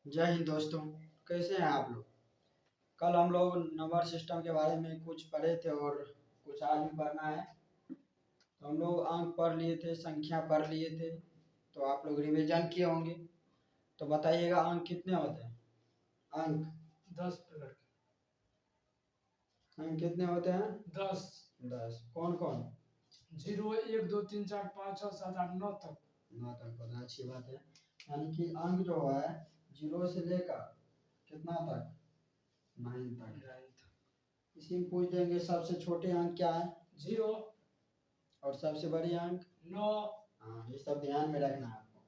जय हिंद दोस्तों। कैसे हैं आप लोग। कल हम लोग नंबर सिस्टम के बारे में कुछ पढ़े थे और कुछ आज भी पढ़ना है। तो हम लोग अंक पढ़ लिए थे, संख्या पढ़ लिए थे, तो आप लोग रिवीजन किए होंगे। तो बताइएगा अंक कितने होते हैं। अंक 10 मिनट। अंक कितने होते हैं। 10। 10। कौन कौन। 0 1 2 3 4 5 6 7 8 9 तक। 9 तक पता है, अच्छी बात है। यानी कि अंक जो है 0 से लेकर कितना तक, 9 तक। इसी में पूछ देंगे सबसे छोटे अंक क्या है, 0 और सबसे बड़ी अंक 9। हाँ, ये सब ध्यान में रखना है आपको।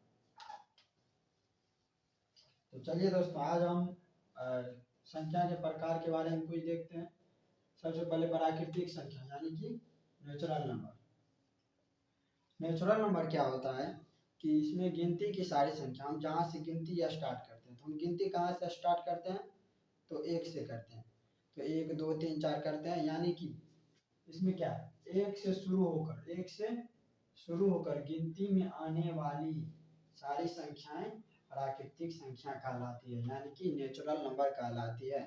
तो चलिए दोस्तों, आज हम संख्या के प्रकार के बारे में कुछ देखते हैं। सबसे पहले प्राकृतिक संख्या यानी कि नेचुरल नंबर। नेचुरल नंबर क्या होता है कि इसमें गिनती की सारी संख्या, हम जहाँ से गिनती या स्टार्ट करते हैं, तो हम गिनती कहाँ से स्टार्ट करते हैं, तो 1 से करते हैं। तो 1 2 3 4 करते हैं, यानी कि इसमें क्या है, 1 से शुरू होकर गिनती में आने वाली सारी संख्याएं प्राकृतिक संख्या कहलाती है, यानी कि नेचुरल नंबर कहलाती है।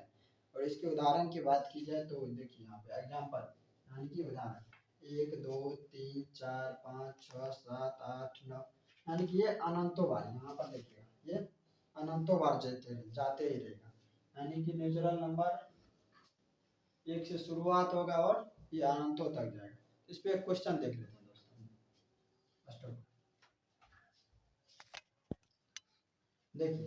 और इसके उदाहरण की बात की जाए तो देखिए यहाँ पे एग्जाम्पल, यानी कि उदाहरण 1 2 3 4 5 6 7 8 9, यानी कि ये अनंतों बार, यहाँ पर देखिएगा ये अनंतों बार जाते ही रहेगा। यानी कि नेचुरल नंबर 1 से शुरुआत होगा और ये अनंतों तक जाएगा। इस पे एक क्वेश्चन देख लेते हैं दोस्तों। देखिए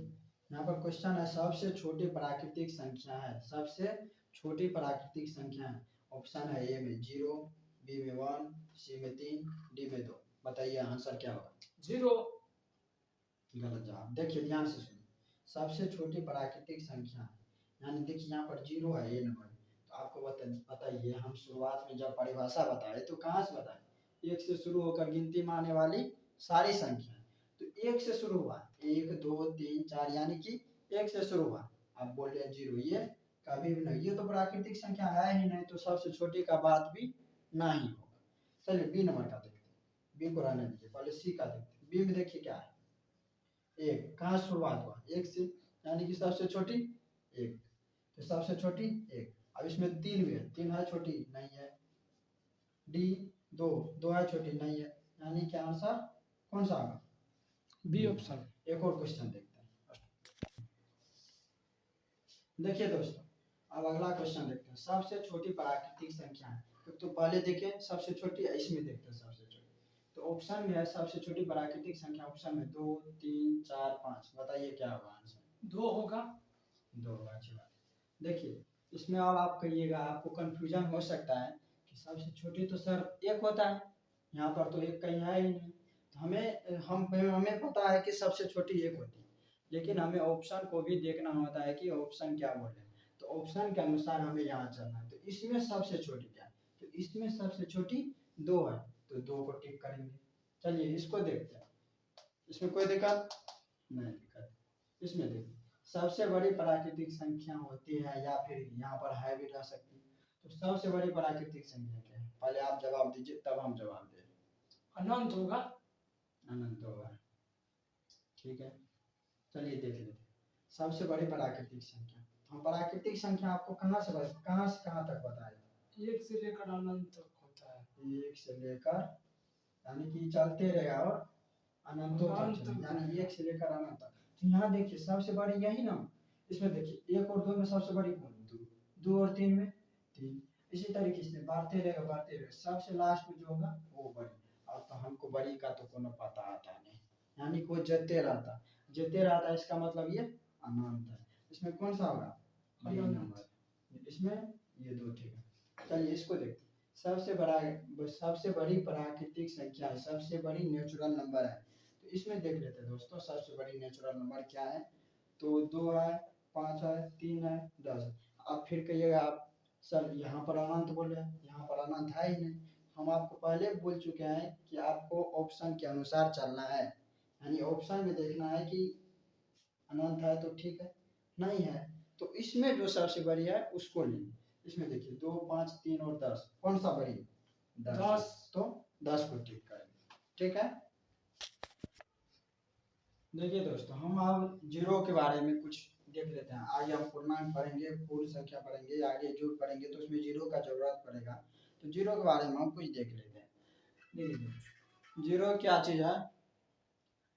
यहाँ पर क्वेश्चन है, सबसे छोटी प्राकृतिक संख्या है, सबसे छोटी प्राकृतिक संख्या है। ऑप्शन है ए में 0, बी में 1, सी में 3, डी में 2। बताइए आंसर क्या होगा। 0। गलत जवाब। देखिए ध्यान से सुनिए, सबसे छोटी प्राकृतिक संख्या यानी देखिए यहाँ पर 0 है ए नंबर। तो आपको बताइए, हम शुरुआत में जब परिभाषा बताए तो कहाँ से बताए, 1 से शुरू होकर गिनती में आने वाली सारी संख्या। तो 1 से शुरू हुआ, 1 2 3 4, यानी कि 1 से शुरू हुआ। आप बोल रहे हैं 0, ये कभी भी नहीं, ये तो प्राकृतिक संख्या है ही नहीं, तो सबसे छोटी का बात भी नहीं होगा। चलिए बी नंबर का देखते हैं, बी को रहने दीजिए, पहले सी का देखते हैं। बी में देखिए क्या है, 1 कहाँ शुरुआत हुआ, 1 से, यानी कि सबसे छोटी 1, तो सबसे छोटी 1। अब इसमें 3 भी है, 3 है छोटी, नहीं है। डी 2, 2 है छोटी, नहीं है। यानी कि आंसर कौन सा होगा, बी ऑप्शन। एक और क्वेश्चन देखते हैं। देखिए दोस्तों, अब अगला क्वेश्चन देखते हैं, सबसे छोटी प्राकृतिक संख्या है। तो पहले देखें सबसे छोटी, इसमें देखते हैं सबसे छोटी। तो ऑप्शन में है सबसे छोटी प्राकृतिक संख्या, ऑप्शन में 2 3 4 5। बताइए क्या होगा आंसर। 2 होगा। 2 होगा, अच्छी बात। देखिए इसमें अब आप कहिएगा, आपको कंफ्यूजन हो सकता है कि सबसे छोटी तो सर 1 होता है, यहाँ पर तो 1 कहीं है ही नहीं। तो हमें पता है कि सबसे छोटी 1 होती है, लेकिन हमें ऑप्शन को भी देखना होता है कि ऑप्शन क्या बोल रहे हैं। तो ऑप्शन के अनुसार हमें यहाँ चलना है। तो इसमें सबसे छोटी क्या है, तो इसमें सबसे छोटी 2 है, तो 2 को टिक करेंगे। चलिए इसको देखते हैं, इसमें कोई दिक्कत नहीं। दिक्कत इसमें देखिए, सबसे बड़ी प्राकृतिक संख्या होती है, या फिर यहाँ पर है भी रह सकती है। तो सबसे बड़ी प्राकृतिक संख्या क्या है, पहले आप जवाब दीजिए तब हम जवाब दें। अनंत होगा। अनंत होगा, ठीक है। चलिए देख लेते हैं सबसे बड़ी प्राकृतिक संख्या। हम प्राकृतिक संख्या आपको कहाँ से कहाँ तक बताया, 1 से लेकर अनंत तक होता है। 1 से लेकर, यानी कि चलते रहेगा और अनंतों तक अनंत चलेगा, तक यानी 1 से लेकर अनंत तक। तो यहाँ देखिए सबसे बड़ी यही ना, इसमें देखिए 1 और 2 में सबसे बड़ी कौन, 2, 2 और 3 में 3। इसी तरीके से बढ़ते रहेगा, सबसे लास्ट में जो होगा वो बड़ी। अब तो हमको बड़ी का तो कोनो पता आता नहीं, यानी कि वो जते रहता, इसका मतलब ये अनंत है। इसमें कौन सा होगा, बी नंबर, इसमें ये 2, ठीक है। चलिए इसको देखते हैं, सबसे बड़ी प्राकृतिक संख्या है, सबसे बड़ी नेचुरल नंबर है। तो इसमें देख लेते हैं दोस्तों, सबसे बड़ी नेचुरल नंबर क्या है। तो 2 है, 5 है, 3 है, 10 है। अब फिर कहिएगा आप सर यहाँ पर अनंत बोल रहे हैं, यहाँ पर अनंत है ही नहीं। हम आपको पहले बोल चुके हैं कि आपको ऑप्शन के अनुसार चलना है, यानी ऑप्शन में देखना है कि अनंत है तो ठीक है, नहीं है तो इसमें जो सबसे बड़ी है उसको लेंगे। इसमें देखिए 2 5 3 और 10, कौन सा बड़ी, 10। तो 10 को टिक करेंगे, ठीक है। देखिए दोस्तों, हम अब जीरो के बारे में कुछ देख लेते हैं। आगे हम पूर्णांक पढ़ेंगे, पूर्ण संख्या पढ़ेंगे, आगे जोड़ पढ़ेंगे, तो उसमें जीरो का जरूरत पड़ेगा। तो जीरो के बारे में हम कुछ देख लेते हैं। देखिए जीरो क्या चीज है?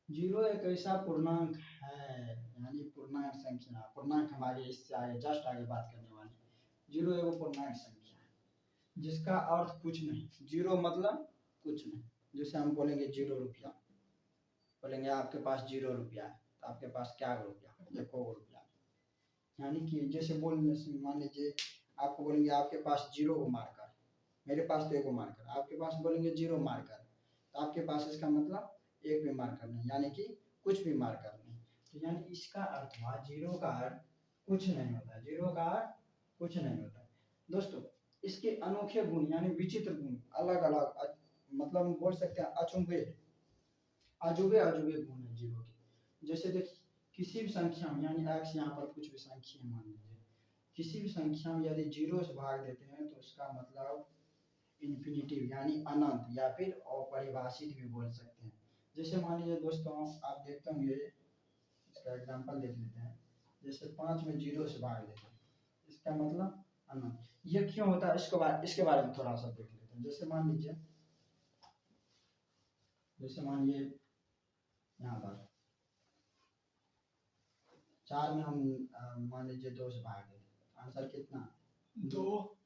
जीरो एक ऐसा पूर्णांक है, यानी पूर्णांक संख्या। पूर्णांक हम आगे इससे आगे जस्ट आगे बात करने वाले हैं। जीरो एक पूर्णांक संख्या है जिसका अर्थ कुछ नहीं। जीरो मतलब कुछ नहीं। जैसे हम बोलेंगे 0 रुपया, बोलेंगे आपके पास 0 रुपया है, तो आपके पास क्या रुपया? 1 रुपया। यानी कि जैसे बोलने से मान लीजिए आपको बोलेंगे आपके पास 0 मार्कर, मेरे पास तो 1 मार्कर, आपके पास बोलेंगे 0 मार्कर, तो आपके पास इसका मतलब एक भी मार्कर नहीं, यानी कि कुछ भी मार्कर नहीं। तो यानी इसका अर्थ हुआ जीरो का अर्थ कुछ नहीं होता। जीरो का अर्थ कुछ नहीं होता दोस्तों। इसके अनोखे गुण यानी विचित्र गुण, अलग अलग, मतलब बोल सकते हैं अचंभे, अजूबे अजूबे गुण है जीरो के। जैसे देखिए किसी भी संख्या में, यानी x यहाँ पर कुछ भी संख्या मान लीजिए, किसी भी संख्या में यदि जीरो से भाग देते हैं तो उसका मतलब इन्फिनिटिव यानी अनंत, या फिर अपरिभाषित भी बोल सकते हैं। जैसे मान लीजिए दोस्तों, आप देखते होंगे, इसका एग्जांपल देख लेते हैं। जैसे 5 में जीरो से भाग देते हैं, इसका मतलब अनंत। ये क्यों होता है इसके बारे में थोड़ा सा देख लेते हैं। जैसे मान लीजिए, यहाँ पर 4 में हम मान लीजिए 2 से भाग देते, आंसर कितना? 2।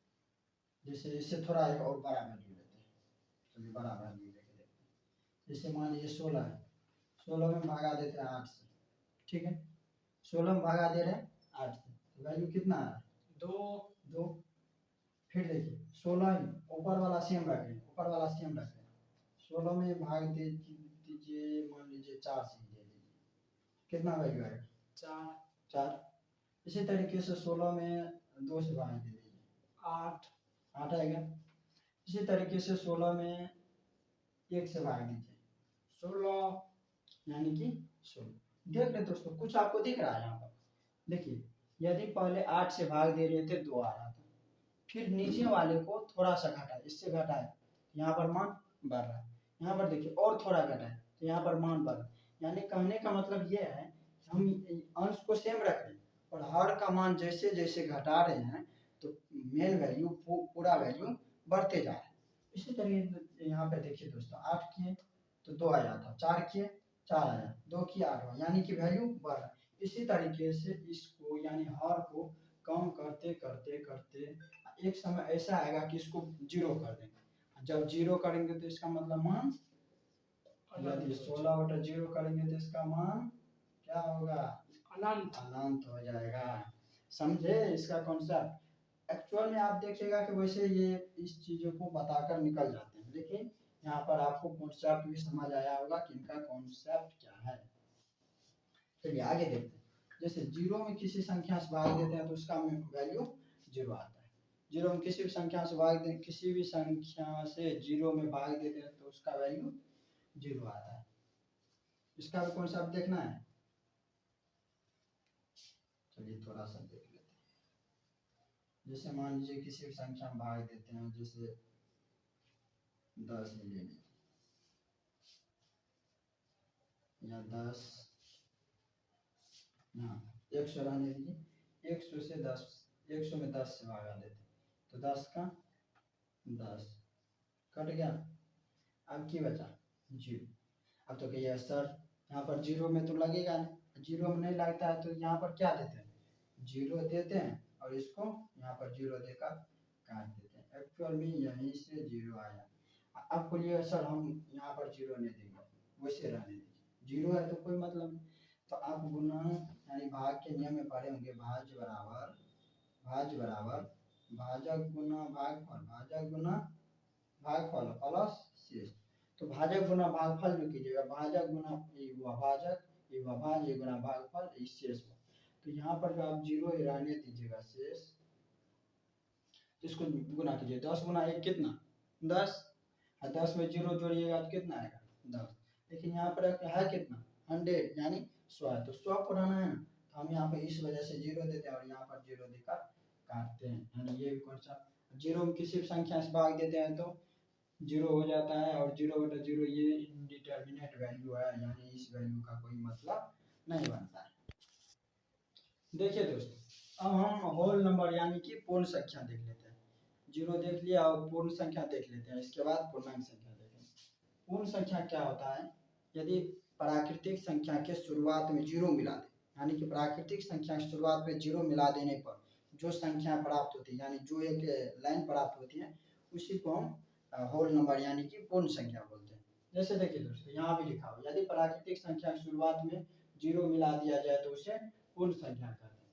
जैसे इससे थोड़ा एक और बड़ा वैल्यू लेते हैं, चलिए बड़ा वैल्यू लेके देखते हैं। जैसे मान लीजिए 16 है, 16 में भागा देते हैं 8 से, ठीक है? 16 में भागा दे रहे हैं 8 से, तो वैल्यू कितना आ रहा है? 2। फिर देखिए 16 ही ऊपर वाला सेम रखें, ऊपर वाला सेम रखें, 16 में भाग दे दीजिए, मान लीजिए 4 से दे दीजिए, कितना वैल्यू आएगा? 4। इसी तरीके से 16 में 2 से भाग दे दीजिए, 8 आएगा। इसी तरीके से 16 में 1 से भाग दीजिए, 16, यानी कि 16। देख रहे दोस्तों, कुछ आपको दिख रहा है यहाँ पर? देखिए यदि पहले 8 से भाग दे रहे थे 2 आ रहा था, फिर नीचे वाले को थोड़ा सा घटाए, इससे घटाए, यहाँ पर मान बढ़ रहा है। यहाँ पर देखिए और थोड़ा घटाए तो यहाँ पर मान बढ़ रहा है। यानी कहने का मतलब ये है हम अंश को सेम रख रहे हैं और हर का मान जैसे जैसे घटा रहे हैं तो मेन वैल्यू पूरा वैल्यू बढ़ते जा रहा है। इसी तरीके यहाँ पे देखिए दोस्तों, 8 किए तो 2 आया था, 4 किए 4 आया, 2 किए 8 हुआ, यानी कि वैल्यू बढ़ रहा है। इसी तरीके से इसको यानी हर को कम करते करते करते एक समय ऐसा आएगा कि इसको 0 कर देंगे। जब 0 करेंगे तो इसका मतलब मान, यदि 16/0 करेंगे तो इसका मान क्या होगा? अनंत हो जाएगा। समझे इसका कॉन्सेप्ट? एक्चुअल में आप देखिएगा कि वैसे ये इस चीजों को बताकर निकल जाते हैं, लेकिन यहाँ पर आपको कॉन्सेप्ट भी समझ आया होगा कि इनका कॉन्सेप्ट क्या है। चलिए आगे देखते हैं। जैसे 0 में किसी संख्या से भाग देते हैं तो उसका वैल्यू 0 आता है। 0 में किसी भी संख्या से भाग दें, किसी भी संख्या से 0 में भाग देते हैं तो उसका वैल्यू 0 आता है। इसका भी कॉन्सेप्ट देखना है, चलिए थोड़ा सा देख लेते हैं। जैसे मान लीजिए किसी भी संख्या में भाग देते हैं, जैसे 10 ले लीजिए या 10, हाँ 100 रहने दीजिए, 100 से 10, 100 में 10 से भागा देते तो 10 का 10 कट गया, अब की बचा 0। अब तो कहिए सर यहाँ पर 0 में तो लगेगा नहीं, 0 में नहीं लगता है तो यहाँ पर क्या देते हैं? 0 देते हैं और इसको यहाँ पर 0 देकर काट देते हैं। एक्चुअल में यहीं से 0 आया। अब बोलिए सर हम यहाँ पर 0 नहीं देंगे, वैसे रहने दीजिए, 0 है तो कोई मतलब नहीं। तो आप गुना यानी भाग के नियम में पढ़े होंगे, भाज्य बराबर भाजक गुना भागफल, भाजक गुना भागफल प्लस शेष। तो भाजक गुना भागफल जो कीजिएगा, भाजक गुना भाजक, ये भाज्य गुना भागफल, शेष। तो यहाँ पर जो आप 0 ही रहने दीजिएगा, शेष इसको गुना कीजिए, 10 गुना 1 कितना? 10, और 10 में 0 जोड़िएगा तो कितना आएगा? 10। लेकिन यहाँ पर है कितना? 100 यानी 100 है, तो 100 पुराना है ना, तो हम यहाँ पे इस वजह से 0 देते हैं और यहाँ पर 0 देकर काटते हैं। यानी ये भी कौन सा 0 में किसी भी संख्या से भाग देते हैं तो जीरो हो जाता है, और 0/0 ये इनडिटर्मिनेट वैल्यू है, यानी इस वैल्यू का कोई मतलब नहीं बनता है। देखिए दोस्तों, अब हम होल नंबर यानी कि पूर्ण संख्या देख लेते हैं। जीरो देख लिया, और पूर्ण संख्या देख लेते हैं, इसके बाद पूर्णांक संख्या देखेंगे। पूर्ण संख्या क्या होता है? यदि प्राकृतिक संख्या के शुरुआत में जीरो मिला दे, यानी कि प्राकृतिक संख्या की शुरुआत में जीरो मिला देने पर जो संख्या प्राप्त होती है, यानी जो एक लाइन प्राप्त होती है, उसी को हम होल नंबर यानी कि पूर्ण संख्या बोलते हैं। जैसे देखिए दोस्तों, यहाँ भी लिखा हो, यदि प्राकृतिक संख्या की शुरुआत में जीरो मिला दिया जाए तो उसे पूर्ण संख्या कहते हैं।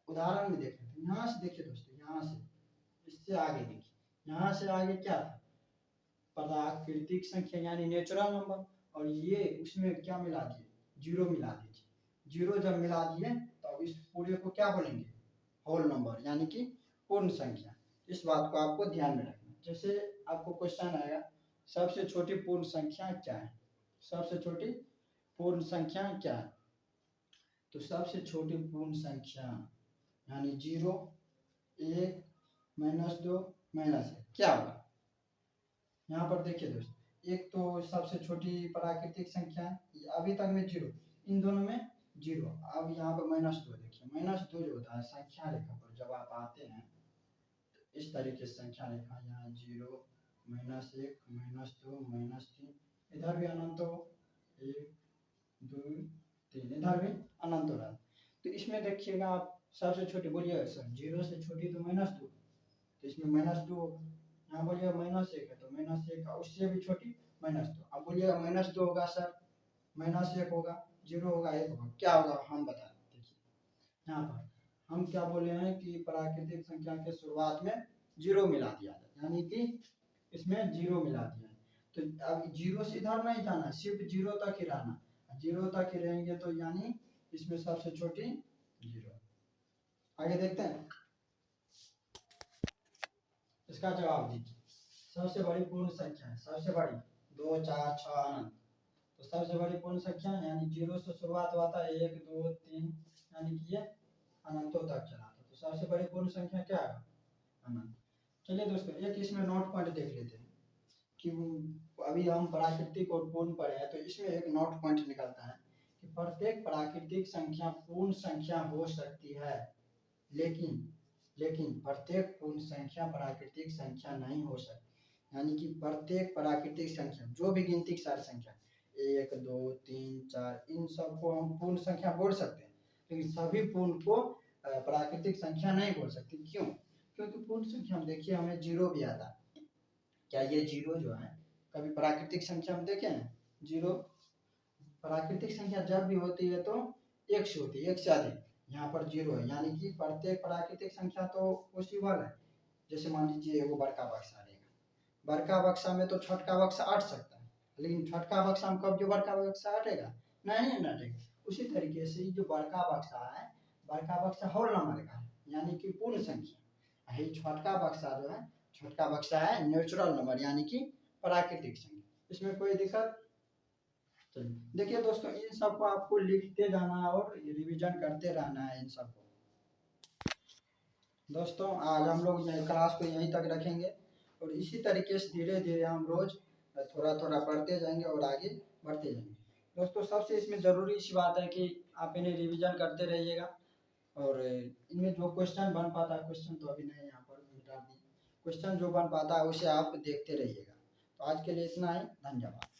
उदाहरण में देखें तो यहाँ से देखिए दोस्तों, यहाँ से इससे आगे देखिए, यहाँ से आगे क्या था? प्राकृतिक संख्या यानी नेचुरल नंबर, और ये उसमें क्या मिला दिए? जीरो मिला दीजिए। जीरो जब मिला दिए तो अब इस पूरे को क्या बोलेंगे? होल नंबर यानी कि पूर्ण संख्या। इस बात को आपको ध्यान में रखना। जैसे आपको क्वेश्चन आएगा, सबसे छोटी पूर्ण संख्या क्या है? सबसे छोटी पूर्ण संख्या क्या है? तो सबसे छोटी पूर्ण संख्या यानी 0, 1, -2, -1 क्या होगा? यहाँ पर देखिए दोस्तों, एक तो सबसे छोटी प्राकृतिक संख्या है, अभी तक में जीरो, इन दोनों में जीरो। अब यहाँ पर -2 देखिए, -2 जो होता है संख्या रेखा पर जब आप आते हैं तो इस तरीके से संख्या रेखा, यहाँ 0, -1, -2, -3, इधर भी अनंत हो, 1, 2, 3, इधर भी अनंत हो रहा है। तो इसमें देखिएगा आप, सबसे छोटी बोलिएगा सर, 0 से छोटी तो -2, तो इसमें -2 होगा। यहाँ बोलिएगा -1 है तो -1, उससे भी छोटी -2। अब बोलिएगा -2 होगा सर, -1 होगा, 0 होगा, 1 होगा, क्या होगा हम बता देखिए। यहाँ पर हम क्या बोले हैं कि प्राकृतिक संख्या के शुरुआत में जीरो मिला दिया जाए, यानी कि इसमें जीरो मिला दिया। तो अब जीरो से इधर नहीं जाना, सिर्फ जीरो तक ही रहना। जीरो तक ही रहेंगे तो यानी इसमें सबसे छोटी जीरो। आगे देखते हैं, इसका जवाब दीजिए। सबसे बड़ी पूर्ण संख्या है, सबसे बड़ी 2, 4, 6 अनंत। तो सबसे बड़ी पूर्ण संख्या यानी जीरो से शुरुआत हुआ था, 1, 2, 3, यानी कि ये अनंतों तक चला था। तो सबसे बड़ी पूर्ण संख्या क्या है? अनंत। चलिए दोस्तों, एक इसमें नोट पॉइंट देख लेते हैं कि अभी हम प्राकृतिक और पूर्ण पढ़े हैं, तो इसमें एक नोट पॉइंट निकलता है कि प्रत्येक प्राकृतिक संख्या पूर्ण संख्या हो सकती है, लेकिन प्रत्येक पूर्ण संख्या प्राकृतिक संख्या नहीं हो सकती। यानी कि प्रत्येक प्राकृतिक संख्या, जो भी गिनती की सारी संख्या 1, 2, 3, 4, इन सबको हम पूर्ण संख्या बोल सकते हैं, लेकिन सभी पूर्ण को प्राकृतिक संख्या नहीं बोल सकते। क्यों? क्योंकि पूर्ण संख्या में देखिए हमें जीरो भी आता है। क्या ये जीरो जो है कभी प्राकृतिक संख्या में देखे हैं? जीरो प्राकृतिक संख्या जब भी होती है तो 1 से होती है, 1 से अधिक। यहाँ पर जीरो है, यानी कि प्रत्येक प्राकृतिक संख्या तो पॉसिबल है। जैसे मान लीजिए वो बड़का बक्सा रहेगा, बड़का बक्सा में तो छोटका बक्सा अट सकता है, लेकिन छोटका बक्सा में कब जो बड़का बक्सा अटेगा? नहीं अटेगा। उसी तरीके से जो बड़का बक्सा है, बड़का बक्सा होल नंबर का है, यानी कि पूर्ण संख्या। यही छोटका बक्सा जो है, छोटका बक्सा है नेचुरल नंबर, यानी कि प्राकृतिक संख्या। इसमें कोई दिक्कत? देखिए दोस्तों, इन सबको आपको लिखते जाना है और रिवीजन करते रहना है इन सबको। दोस्तों, आज हम लोग क्लास को यहीं तक रखेंगे, और इसी तरीके से धीरे धीरे हम रोज थोड़ा थोड़ा पढ़ते जाएंगे और आगे बढ़ते जाएंगे। दोस्तों, सबसे इसमें ज़रूरी सी बात है कि आप इन्हें रिवीजन करते रहिएगा, और इनमें जो क्वेश्चन बन पाता है, क्वेश्चन तो अभी नहीं यहाँ पर मिटा दिए, क्वेश्चन जो बन पाता है उसे आप देखते रहिएगा। तो आज के लिए इतना ही, धन्यवाद।